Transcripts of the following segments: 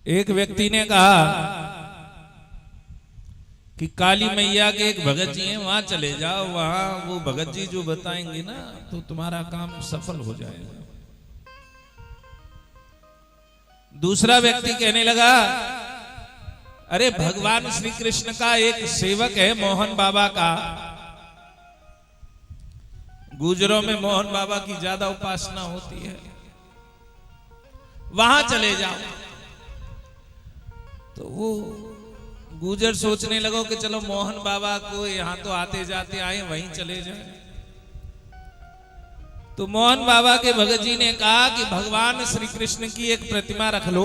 एक व्यक्ति ने कहा कि काली मैया के एक भगत जी हैं, वहां चले जाओ, वहां वो भगत जी जो बताएंगे ना तो तुम्हारा काम सफल हो जाएगा। दूसरा व्यक्ति कहने लगा, अरे भगवान श्री कृष्ण का एक सेवक है मोहन बाबा का, गुजरों में मोहन बाबा की ज्यादा उपासना होती है, वहां चले जाओ। तो वो गुजर सोचने लगो कि चलो मोहन बाबा को यहां तो आते जाते आए, वहीं चले जाए। तो मोहन बाबा के भगत जी ने कहा कि भगवान श्री कृष्ण की एक प्रतिमा रख लो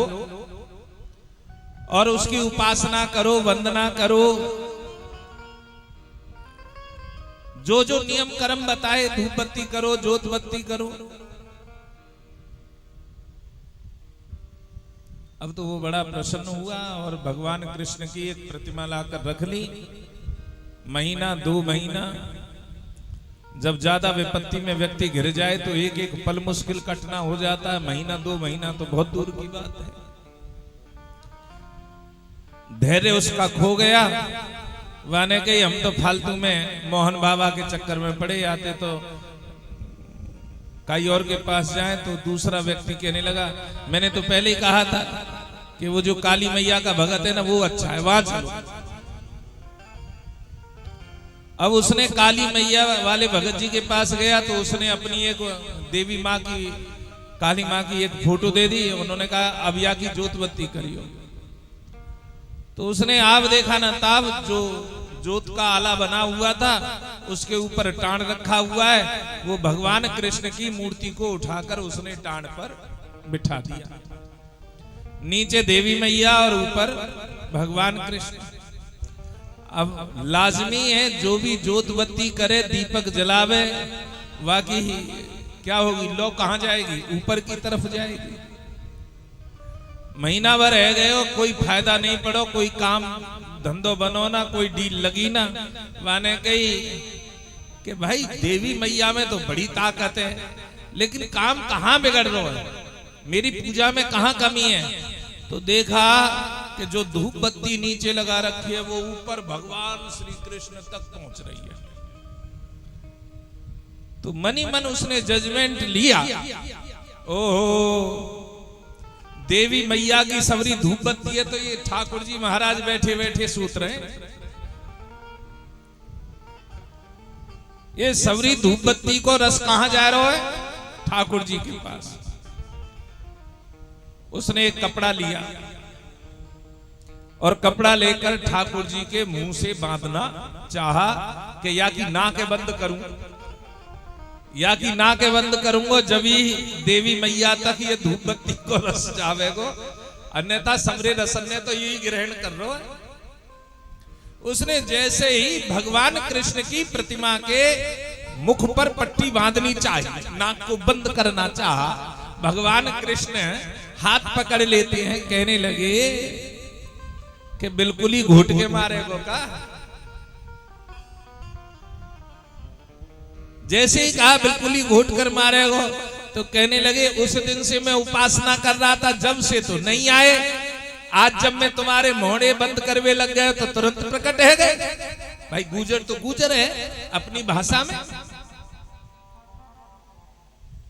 और उसकी उपासना करो, वंदना करो, जो जो नियम कर्म बताए, धूप बत्ती करो, जोत बत्ती करो। अब तो वो बड़ा प्रसन्न हुआ और भगवान कृष्ण की एक प्रतिमा लाकर रख ली। महीना 2 महीना, जब ज्यादा विपत्ति में व्यक्ति घिर जाए तो एक एक पल मुश्किल कटना हो जाता है। महीना 2 महीना तो बहुत दूर की बात है। धैर्य उसका खो गया। वाने कही हम तो फालतू में मोहन बाबा के चक्कर में पड़े, आते तो कई और के पास जाए। तो दूसरा व्यक्ति कहने लगा, मैंने तो पहले ही कहा था कि वो जो काली मैया का भगत है ना वो अच्छा है, वहां चलो। अब उसने काली मैया वाले भगत जी के पास गया तो उसने अपनी एक देवी माँ की, काली माँ की एक फोटो दे दी। उन्होंने कहा अब या की जोत बत्ती करियो। तो उसने आप देखा ना ताब जो जोत का आला बना हुआ था उसके ऊपर टाण रखा हुआ है। वो भगवान कृष्ण की मूर्ति को उठाकर उसने टाण पर बिठा दिया। नीचे देवी मैया और ऊपर भगवान कृष्ण। अब लाजमी है जो भी जोत बत्ती करे, दीपक जलावे, बाकी क्या होगी, लो कहां जाएगी, ऊपर की तरफ जाएगी। महीना भर रह गए हो, कोई फायदा नहीं पड़ो, कोई काम धंधो बनो ना, कोई डील लगी ना। माने कही कि भाई देवी मैया में तो बड़ी ताकत है, लेकिन काम कहां बिगड़ रहा है, मेरी पूजा में कहां कमी है। तो देखा कि जो धूप बत्ती नीचे लगा रखी है वो ऊपर भगवान श्री कृष्ण तक पहुंच रही है। तो मनी मन उसने जजमेंट लिया, ओहो देवी मैया की सबरी धूप बत्ती है तो ये ठाकुर जी महाराज बैठे बैठे सूत रहे, ये सबरी धूप बत्ती को रस कहां जा रहा है, ठाकुर जी के पास। उसने एक कपड़ा लिया और कपड़ा लेकर ठाकुर जी के मुंह से बांधना चाहा कि या की नाक बंद करूं, या की नाक बंद करूंगा जब ही देवी मैया तक ये धूप बत्ती को रस जावेगो, अन्यथा समरे रसन ने तो यही ग्रहण कर रो है। उसने जैसे ही भगवान कृष्ण की प्रतिमा के मुख पर पट्टी बांधनी चाहिए, नाक को बंद करना चाहा, भगवान कृष्ण हाथ पकड़ लेते हैं, कहने लगे कि बिल्कुल ही घोट के मारेगो का। जैसे ही कहा बिल्कुल ही घोट कर मारेगो, तो कहने लगे उस दिन से मैं उपासना कर रहा था, जब से तो नहीं आए, आज जब मैं तुम्हारे मोहड़े बंद करवे लग गए तो तुरंत प्रकट है गए। भाई गुजर तो गुजर है अपनी भाषा में,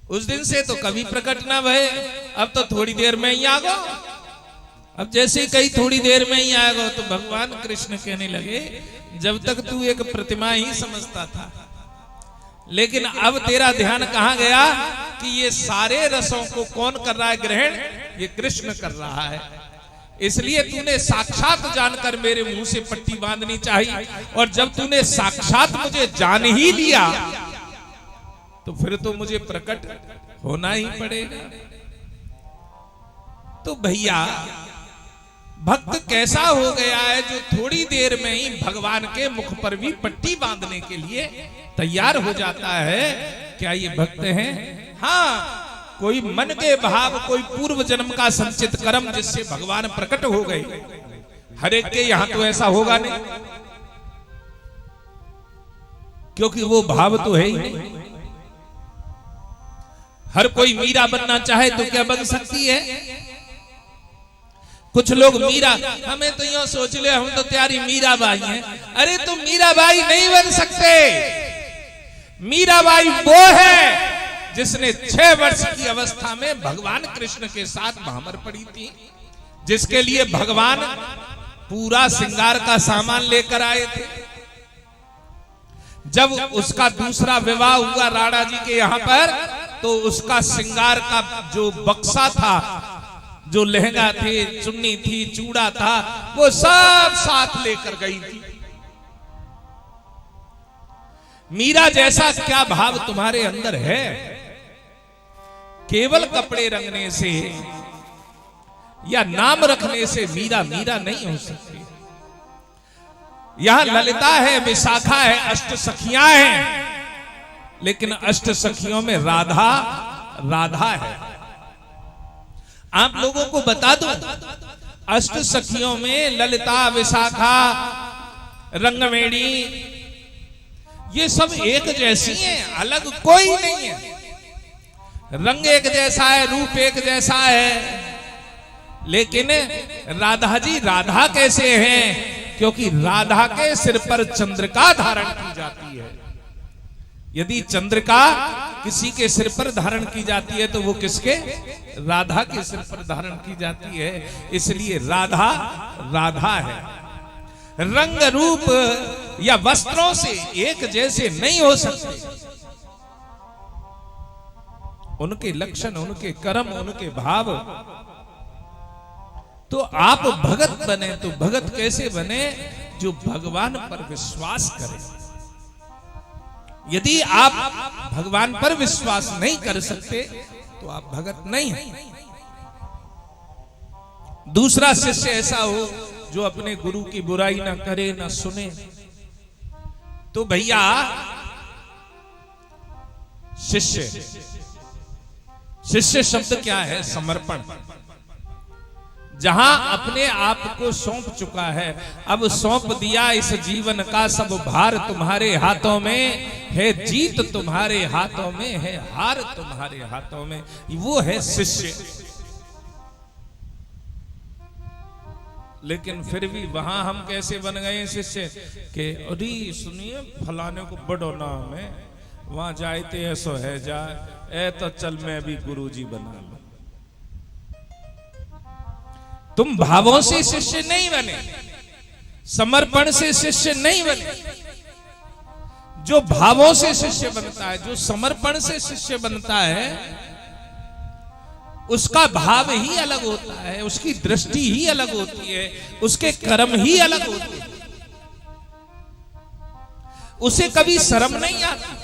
उस दिन से तो कभी प्रकट ना भय, अब तो थोड़ी देर में ही आ गो। अब जैसे ही कहीं थोड़ी देर में ही आ गो, तो भगवान कृष्ण कहने लगे जब तक तू एक प्रतिमा ही समझता था, लेकिन अब तेरा ध्यान कहां गया कि ये सारे रसों को कौन कर रहा है ग्रहण, ये कृष्ण कर रहा है। इसलिए तूने साक्षात जानकर मेरे मुंह से पट्टी बांधनी चाहिए, और जब तूने साक्षात मुझे जान ही लिया तो फिर तो मुझे प्रकट होना ही पड़ेगा। तो भैया भक्त कैसा हो गया है जो थोड़ी देर में ही भगवान के मुख पर भी पट्टी बांधने के लिए तैयार हो जाता है। क्या ये भक्त हैं? हाँ, कोई मन के भाव, कोई पूर्व जन्म का संचित कर्म जिससे भगवान प्रकट हो गए। हर एक के यहां तो ऐसा होगा नहीं, क्योंकि वो भाव तो है ही नहीं। हर कोई मीरा बनना चाहे तो क्या बन सकती है? कुछ लोग मीरा, हमें तो यूं सोच ले हम तो त्यारी मीराबाई हैं। अरे तुम मीराबाई नहीं बन सकते। मीराबाई वो है जिसने 6 वर्ष की अवस्था में भगवान कृष्ण के साथ भामर पड़ी थी, जिसके लिए भगवान पूरा श्रृंगार का सामान लेकर आए थे। जब उसका दूसरा विवाह हुआ राणा जी के यहाँ पर, तो उसका श्रृंगार का जो बक्सा था, जो लहंगा थे, चुन्नी थी, चूड़ा था, वो सब साथ लेकर गई थी। मीरा जैसा क्या भाव तुम्हारे अंदर है? केवल कपड़े रंगने से या नाम रखने से मीरा मीरा नहीं हो सकती। यहां ललिता है, विशाखा है, अष्ट सखियां हैं, लेकिन अष्ट सखियों में राधा राधा है। आप लोगों को बता दूं, अष्ट सखियों में ललिता, विशाखा, रंगवेणी, ये सब एक जैसी हैं, अलग कोई नहीं है। रंग एक जैसा है, रूप एक जैसा है, लेकिन राधा जी राधा कैसे हैं? क्योंकि राधा के सिर पर चंद्रिका धारण की जाती है। यदि चंद्रिका किसी के सिर पर धारण की जाती है तो वो किसके? राधा के सिर पर धारण की जाती है। इसलिए राधा राधा है। रंग रूप या वस्त्रों से एक जैसे नहीं हो सकते। उनके लक्षण, उनके कर्म, उनके भाव। तो आप भगत बने तो भगत कैसे बने? जो भगवान पर विश्वास करे। यदि आप भगवान पर विश्वास नहीं कर सकते तो आप भगत नहीं हैं। दूसरा शिष्य ऐसा हो जो अपने गुरु की बुराई ना करे, ना सुने, तो भैया शिष्य, शिष्य शब्द क्या है? समर्पण। जहां अपने आप को सौंप चुका है, अब सौंप दिया इस जीवन का सब भार तुम्हारे हाथों में है, जीत तुम्हारे हाथों में है, हार तुम्हारे हाथों में, वो है शिष्य। लेकिन फिर भी वहां हम कैसे बन गए शिष्य के? अरे सुनिए, फलाने को बड़ो नाम है, वहां जाते ऐसो है जाए, ए तो चल मैं भी गुरुजी बना लो। तुम भावों से शिष्य नहीं बने, समर्पण से शिष्य नहीं बने। जो भावों से शिष्य बनता है, जो समर्पण से शिष्य बनता है, उसका भाव ही अलग होता है, उसकी दृष्टि ही अलग होती है, उसके कर्म ही अलग होते हैं। उसे कभी शर्म नहीं आती,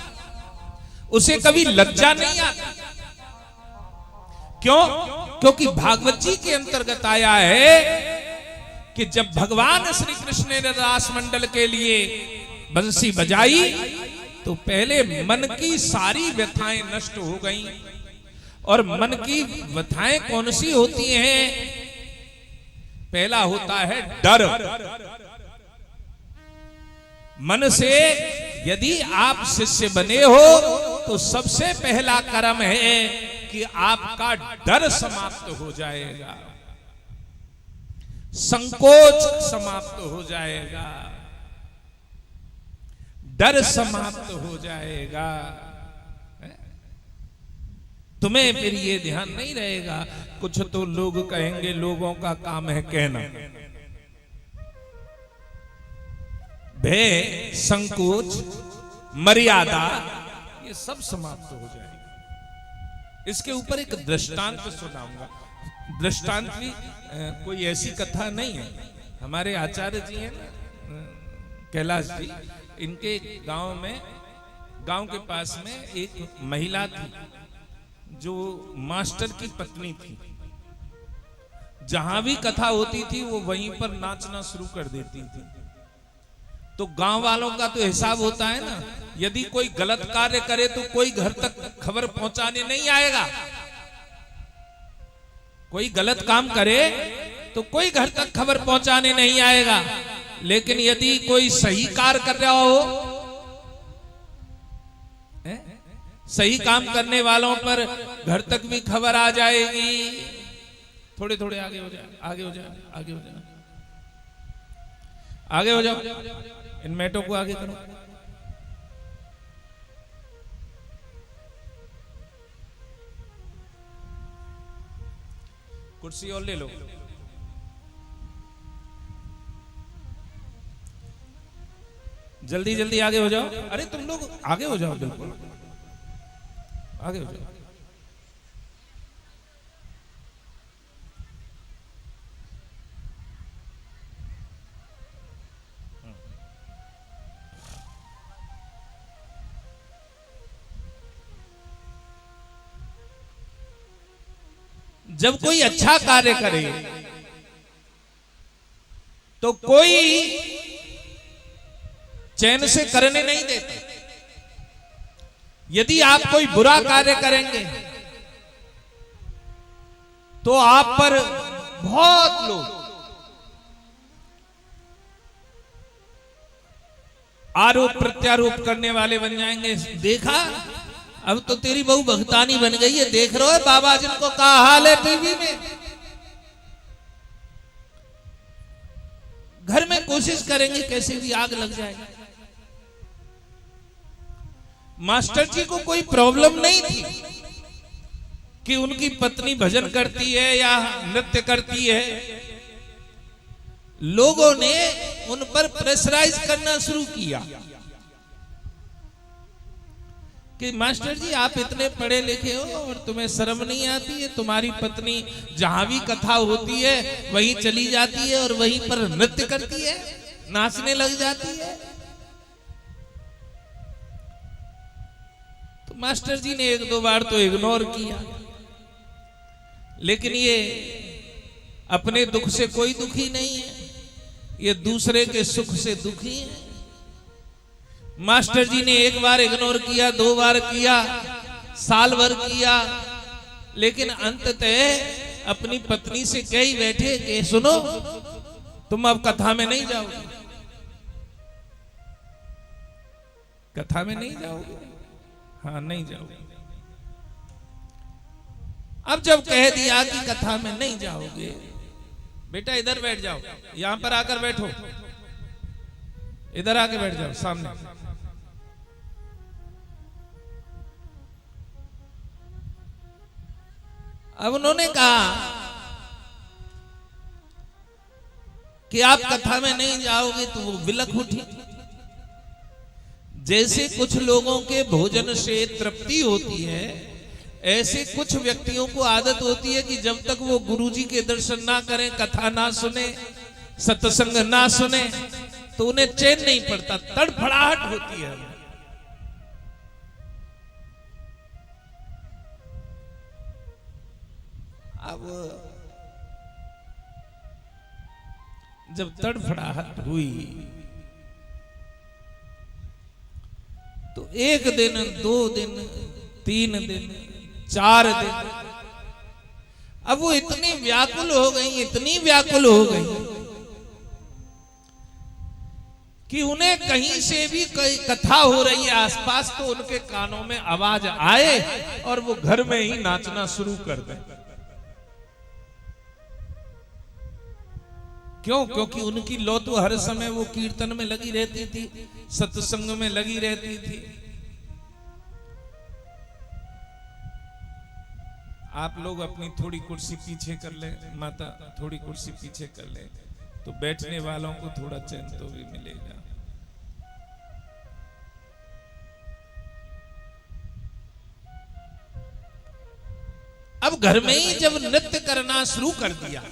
उसे कभी लज्जा नहीं आती। क्यों? क्योंकि भागवत जी के अंतर्गत आया है कि जब भगवान श्री कृष्ण ने रास मंडल के लिए बंसी बजाई तो पहले मन की सारी व्यथाएं नष्ट हो गईं। और मन की व्यथाएं कौन सी होती हैं? पहला होता है डर। मन से यदि आप शिष्य बने हो तो सबसे पहला कर्म है कि आपका डर समाप्त हो जाएगा, संकोच समाप्त हो जाएगा, डर समाप्त हो जाएगा। तुम्हें फिर ये ध्यान नहीं रहेगा। कुछ तो लोग कहेंगे, लोगों का काम है कहना। भय, संकोच, मर्यादा, ये सब समाप्त हो जाएगा। इसके ऊपर एक दृष्टांत सुनाऊंगा। दृष्टांत भी कोई ऐसी कथा नहीं है। हमारे आचार्य जी हैं ना, कैलाश जी, इनके गांव में, गांव के पास में एक महिला थी जो मास्टर की पत्नी थी। जहां भी कथा होती थी वो वहीं पर नाचना शुरू कर देती थी। तो गांव वालों का तो हिसाब होता है ना, यदि कोई गलत कार्य करे तो कोई घर तक खबर पहुंचाने नहीं आएगा। कोई गलत काम करे तो कोई घर तक खबर पहुंचाने नहीं आएगा। लेकिन यदि कोई सही कार्य कर रहा हो, सही काम करने वालों पर घर तक भी खबर आ जाएगी। थोड़े थोड़े आगे हो जाए, आगे हो जाए, आगे हो जाए, आगे हो जाओ। इन मैटों को आगे करो। कुर्सी और ले लो। जल्दी जल्दी आगे हो जाओ। अरे तुम लोग आगे हो जाओ, बिल्कुल आगे हो जाओ। जब कोई अच्छा कार्य करे तो कोई चैन से करने नहीं देता। यदि आप कोई बुरा कार्य करेंगे तो आप पर बहुत लोग आरोप प्रत्यारोप करने वाले बन जाएंगे। देखा, अब तो तेरी बहू भगतानी बन गई है, देख रहे हो बाबा जिनको कहा हाल है टीवी में। घर में कोशिश करेंगे कैसे भी आग लग जाएगी। मास्टर जी को कोई प्रॉब्लम नहीं थी कि उनकी पत्नी भजन करती है या नृत्य करती है। लोगों ने उन पर प्रेशराइज करना शुरू किया कि मास्टर जी आप इतने पढ़े लिखे हो और तुम्हें शर्म नहीं आती है। तुम्हारी पत्नी जहां भी कथा होती है वहीं चली जाती है और वहीं पर नृत्य करती है, नाचने लग जाती है। तो मास्टर जी ने एक दो बार तो इग्नोर किया, लेकिन ये अपने दुख से कोई दुखी नहीं है, ये दूसरे के सुख से दुखी है। मास्टर जी ने एक बार इग्नोर किया, दो बार किया, साल भर किया, लेकिन अंततः अपनी पत्नी से कह ही बैठे कि सुनो तुम अब कथा में नहीं जाओगे, कथा में नहीं जाओगे। हाँ नहीं जाओगे। अब जब कह दिया कि कथा में नहीं जाओगे, बेटा इधर बैठ जाओ, यहां पर आकर बैठो, इधर आके बैठ जाओ सामने। अब उन्होंने कहा कि आप कथा में नहीं जाओगे, तो वो बिलख उठी। जैसे कुछ लोगों के भोजन से तृप्ति होती है, ऐसे कुछ व्यक्तियों को आदत होती है कि जब तक वो गुरुजी के दर्शन ना करें, कथा ना सुने, सत्संग ना सुने, तो उन्हें चैन नहीं पड़ता, तड़फड़ाहट होती है। अब जब तड़फड़ाहट हुई तो एक दिन, दो दिन, 3 दिन, 4 दिन, अब वो इतनी व्याकुल हो गई, इतनी व्याकुल हो गई कि उन्हें कहीं से भी कोई कथा हो रही है आसपास तो उनके कानों में आवाज आए और वो घर में ही नाचना शुरू कर दें। क्यों? क्योंकि उनकी लौ तो हर समय वो कीर्तन में लगी रहती थी, सत्संग में लगी रहती थी। आप लोग अपनी थोड़ी कुर्सी पीछे कर ले, माता थोड़ी कुर्सी पीछे कर ले, तो बैठने वालों को थोड़ा चैन तो भी मिलेगा। अब घर में ही जब नृत्य करना शुरू कर दिया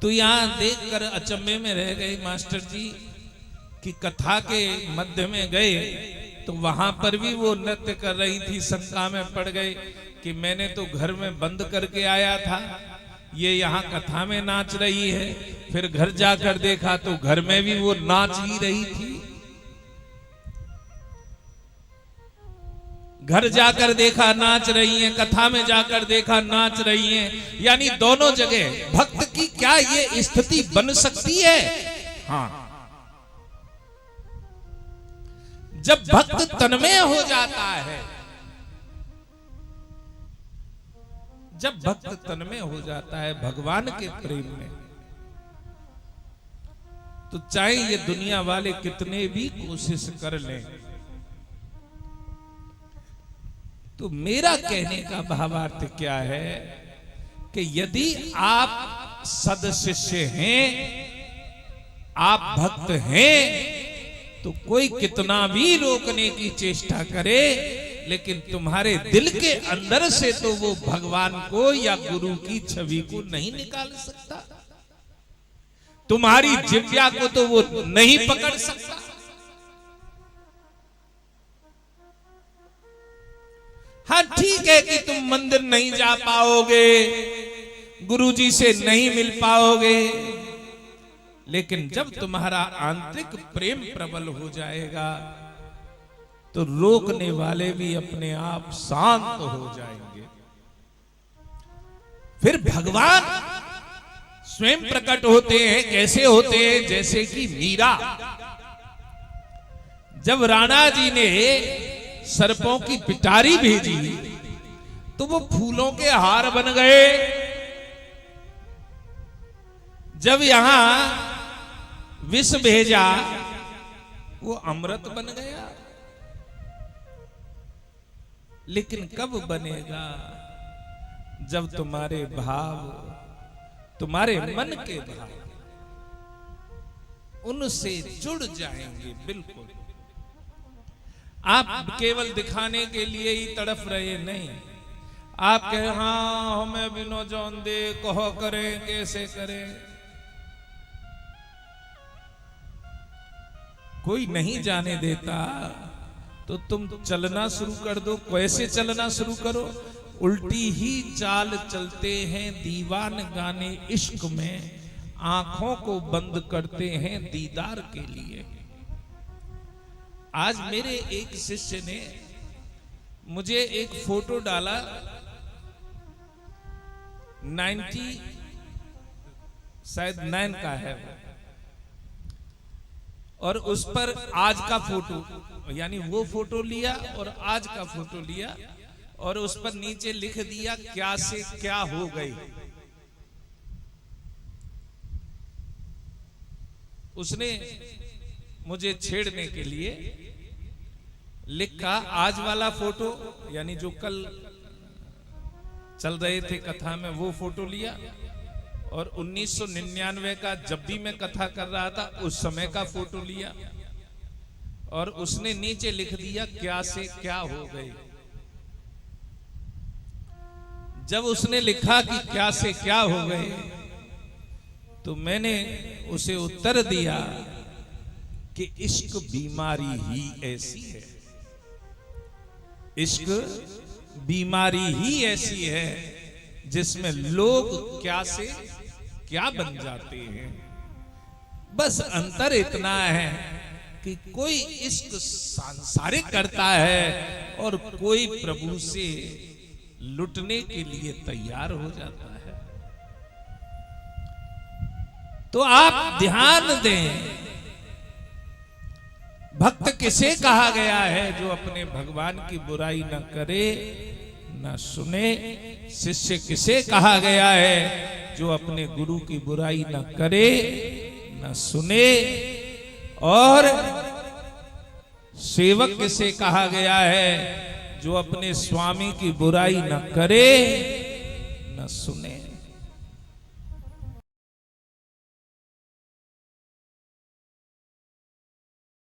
तो यहां देखकर अचंभे में रह गए मास्टर जी कि कथा के मध्य में गए तो वहां पर भी वो नृत्य कर रही थी। शंका में पड़ गए कि मैंने तो घर में बंद करके आया था, ये यहाँ कथा में नाच रही है। फिर घर जाकर देखा तो घर में भी वो नाच ही रही थी। घर जाकर देखा नाच रही हैं, कथा में जाकर देखा नाच रही हैं, यानी दोनों जगह। भक्त की क्या ये स्थिति बन सकती है? हाँ, जब भक्त तन्मय हो जाता है जब भक्त तन्मय हो जाता है भगवान के प्रेम में, तो चाहे ये दुनिया वाले कितने भी कोशिश कर लें, तो मेरा कहने का भावार्थ क्या है कि यदि आप सदशिष्य हैं, आप भक्त हैं, तो कोई कितना भी रोकने की चेष्टा करे, लेकिन तुम्हारे दिल के अंदर से तो वो भगवान को या गुरु की छवि को नहीं निकाल सकता, तुम्हारी जिह्वा को तो वो नहीं पकड़ सकता। हाँ ठीक है कि तुम मंदिर नहीं जा पाओगे, गुरुजी से नहीं मिल पाओगे, लेकिन जब तुम्हारा आंतरिक प्रेम प्रबल हो जाएगा तो रोकने वाले भी अपने आप शांत हो जाएंगे। फिर भगवान स्वयं प्रकट होते हैं। कैसे होते हैं? जैसे कि मीरा, जब राणा जी ने सर्पों की पिटारी भेजी तो वो फूलों के हार बन गए। जब यहां विष भेजा वो अमृत बन गया। लेकिन कब बनेगा? जब तुम्हारे भाव, तुम्हारे मन के भाव उनसे जुड़ जाएंगे। बिल्कुल, आप केवल दिखाने के लिए ही तड़फ रहे नहीं। आप कहे हाँ हमें बिनो जौन दे, कहो करें कैसे करें, कोई नहीं जाने देता तो तुम चलना शुरू कर दो। कैसे चलना शुरू करो? उल्टी ही चाल चलते हैं दीवान गाने इश्क में, आंखों को बंद करते हैं दीदार के लिए। आज मेरे एक शिष्य ने मुझे एक फोटो डाला, 90 शायद 9 का है, और उस पर आज का फोटो, यानी वो फोटो लिया और आज का फोटो लिया, और उस पर नीचे लिख दिया क्या से क्या हो गई। उसने मुझे छेड़ने के लिए लिखा आज वाला फोटो, यानी जो कल चल रहे थे कथा में वो फोटो लिया, और 1999 का जब भी मैं कथा कर रहा था उस समय का फोटो लिया, और उसने नीचे लिख दिया क्या से क्या हो गई। जब उसने लिखा कि क्या से क्या हो गए, तो मैंने उसे उत्तर दिया कि इश्क बीमारी ही ऐसी है, इश्क बीमारी ही ऐसी है जिसमें लोग क्या से क्या बन जाते हैं। बस अंतर इतना है कि कोई इश्क सांसारिक करता है और कोई प्रभु से लुटने के लिए तैयार हो जाता है। तो आप ध्यान दें, भक्त किसे कहा गया है? जो अपने भगवान की बुराई न करे न सुने। शिष्य किसे कहा गया है? जो अपने गुरु की बुराई न करे न सुने। और सेवक किसे कहा गया है? जो अपने स्वामी की बुराई न करे न सुने।